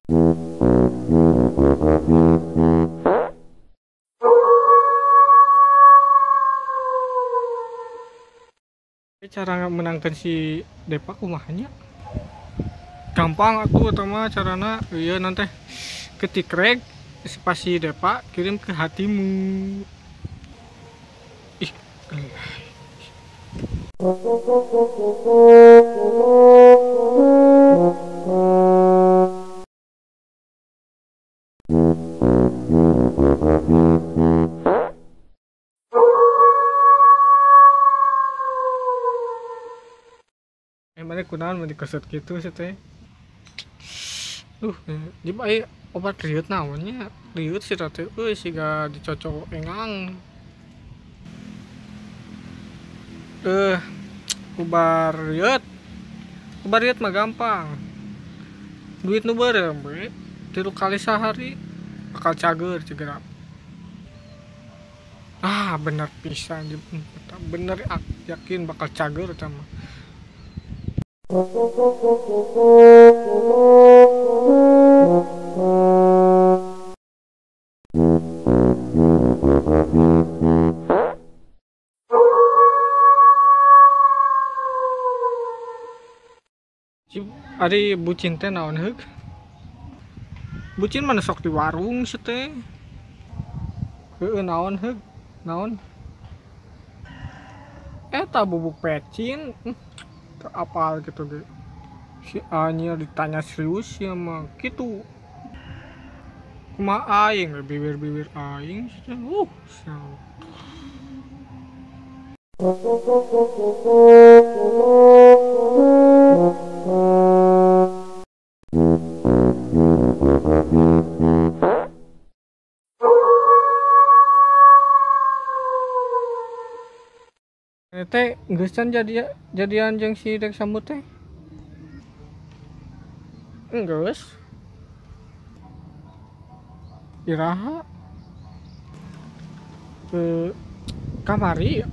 Cara menangkan si Deva kumahanya gampang atuh mah carana. Iya nanti ketik rek spasi Deva kirim ke hatimu. Ih, mana kunaon mau dikesut gitu sih teh. Di bae obat riut naonnya riut sih teh siga dicocok engang. Kubar riut mah gampang, duit nu bareng we 3 kali sehari bakal cager cegera. Bener pisan, bener yakin bakal cager sama. Ari bucin teh naon heuk? Bucin mana sok di warung sih teh. Naon heuk? Naon? Eta bubuk pecin. Apal gitu ge. Si Anya ditanya serius ya mah gitu. Kumaha aing bibir-bibir aing sih. Teh geus can jadian jeung si Dek Sambut teh? Geus. Iraha? Kamari.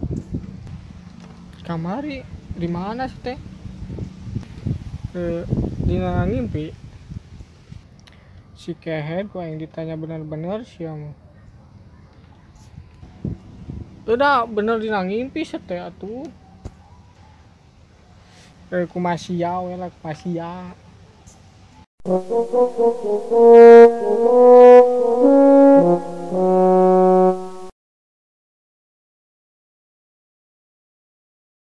Kamari di mana sih teh? Dina ngimpi. Si kehead gua yang ditanya benar-benar siam. Udah bener dina ngimpi sih teh atuh. Kumasia we lah kumasia.